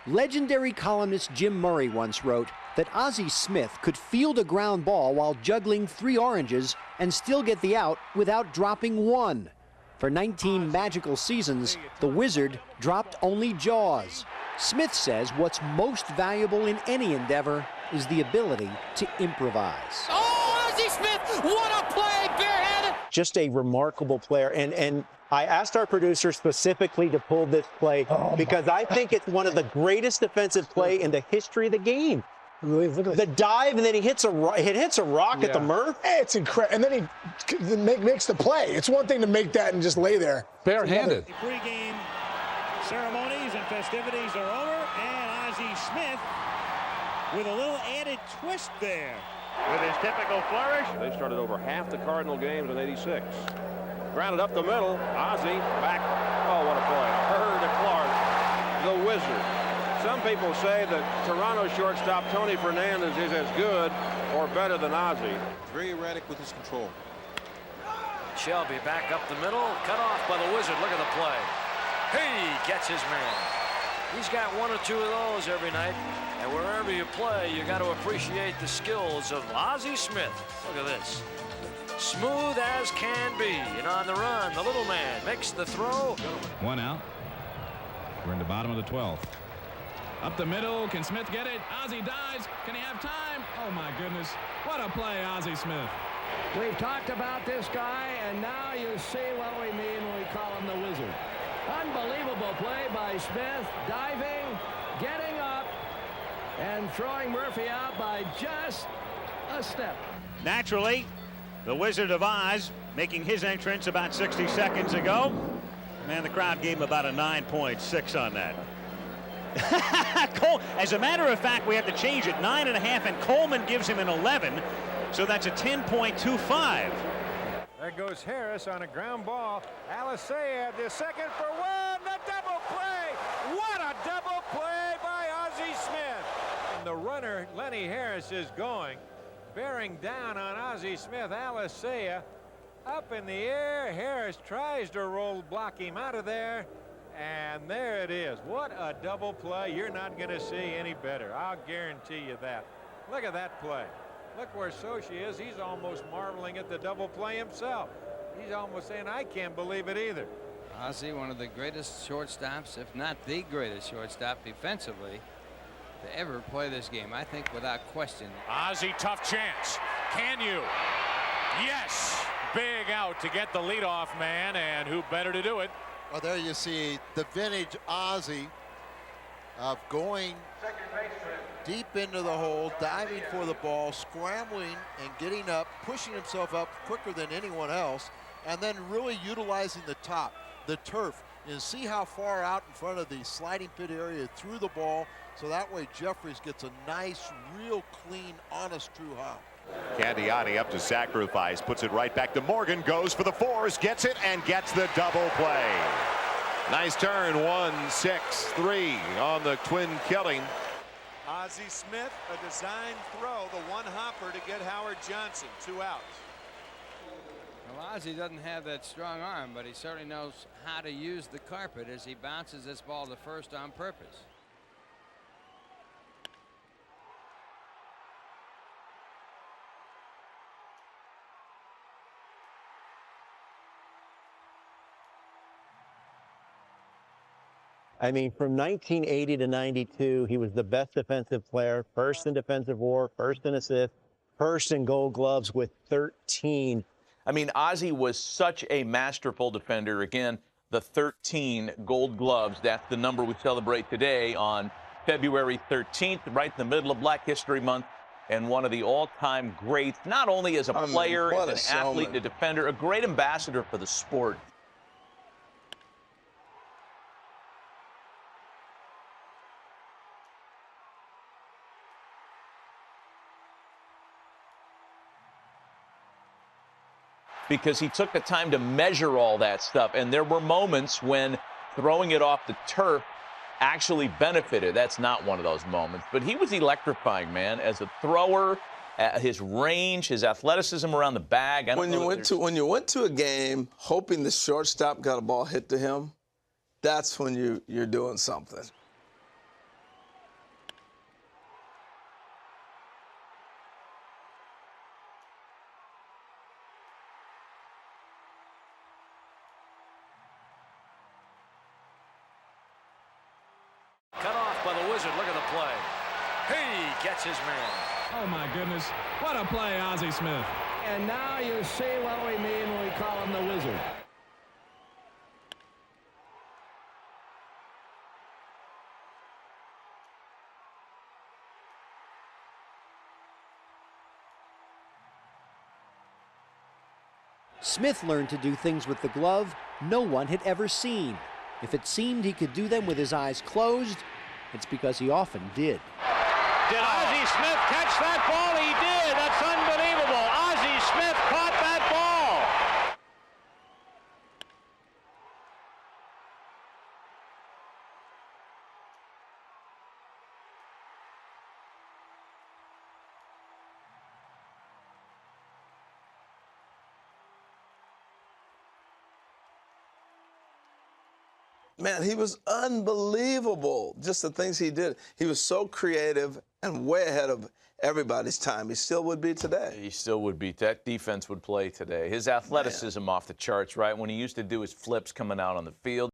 Legendary columnist Jim Murray once wrote that Ozzie Smith could field a ground ball while juggling 3 oranges and still get the out without dropping one. For 19 magical seasons, the Wizard dropped only jaws. Smith says what's most valuable in any endeavor is the ability to improvise. Oh, Ozzie Smith, what a play, barehanded! Just a remarkable player, and I asked our producer specifically to pull this play because I think it's one of the greatest defensive play in the history of the game. The dive, and then he hits a rock at the Murph. It's incredible. And then he makes the play. It's one thing to make that and just lay there. Barehanded. The pregame ceremonies and festivities are over, and Ozzie Smith with a little added twist there. With his typical flourish. They started over half the Cardinal games in '86. Grounded up the middle. Ozzie back. Oh, what a play. Hurd to Clark. The Wizard. Some people say that Toronto shortstop Tony Fernandez is as good or better than Ozzie. Very erratic with his control. Shelby back up the middle, cut off by the Wizard. Look at the play. He gets his man. He's got 1 or 2 of those every night. And wherever you play, you got to appreciate the skills of Ozzie Smith. Look at this. Smooth as can be. And on the run, the little man makes the throw. 1 out. We're in the bottom of the 12th. Up the middle. Can Smith get it? Ozzie dives. Can he have time? Oh, my goodness. What a play, Ozzie Smith. We've talked about this guy, and now you see what we mean when we call him the Wizard. Unbelievable play by Smith, diving, getting up, and throwing Murphy out by just a step. Naturally, the Wizard of Oz making his entrance about 60 seconds ago. Man, the crowd gave him about a 9.6 on that. As a matter of fact, we have to change it 9.5, and Coleman gives him an 11, so that's a 10.25. There goes Harris on a ground ball. Alisea, the second for one, the double play. What a double play by Ozzie Smith. And the runner, Lenny Harris, is going, bearing down on Ozzie Smith. Alisea up in the air. Harris tries to roll block him out of there. And there it is. What a double play. You're not going to see any better. I'll guarantee you that. Look at that play. Look where Sochi is. He's almost marveling at the double play himself. He's almost saying, I can't believe it either. Ozzie, one of the greatest shortstops, if not the greatest shortstop defensively to ever play this game, I think, without question. Ozzie, tough chance. Can you? Yes. Big out to get the leadoff man, and who better to do it? Well, there you see the vintage Ozzie of going deep into the hole, diving for the ball, scrambling and getting up, pushing himself up quicker than anyone else, and then really utilizing the top, the turf. And see how far out in front of the sliding pit area threw the ball, so that way Jeffries gets a nice, real clean, honest, true hop. Candiani up to sacrifice, puts it right back to Morgan, goes for the fours, gets it, and gets the double play. Nice turn, 1-6-3 on the twin killing. Ozzie Smith, a design throw, the one hopper to get Howard Johnson, 2 outs. Well, Ozzie doesn't have that strong arm, but he certainly knows how to use the carpet as he bounces this ball to first on purpose. I mean, from 1980 to 92, he was the best defensive player, first in defensive WAR, first in assists, first in Gold Gloves with 13. I mean, Ozzie was such a masterful defender. Again, the 13 Gold Gloves, that's the number we celebrate today on February 13th, right in the middle of Black History Month, and one of the all-time greats, not only as a player, as an athlete, and a defender, a great ambassador for the sport. Because he took the time to measure all that stuff. And there were moments when throwing it off the turf actually benefited. That's not one of those moments. But he was electrifying, man, as a thrower, his range, his athleticism around the bag. When you went to a game hoping the shortstop got a ball hit to him, that's when you're doing something. the Wizard. Look at the play. He gets his man. Oh, my goodness. What a play, Ozzie Smith. And now you see what we mean when we call him the Wizard. Smith learned to do things with the glove no one had ever seen. If it seemed he could do them with his eyes closed, it's because he often did. Did Ozzie Smith catch that ball? He did. That's unbelievable. Ozzie Smith caught that ball. Man, he was unbelievable, just the things he did. He was so creative and way ahead of everybody's time. He still would be today. He still would be. That defense would play today. His athleticism off the charts, right? When he used to do his flips coming out on the field.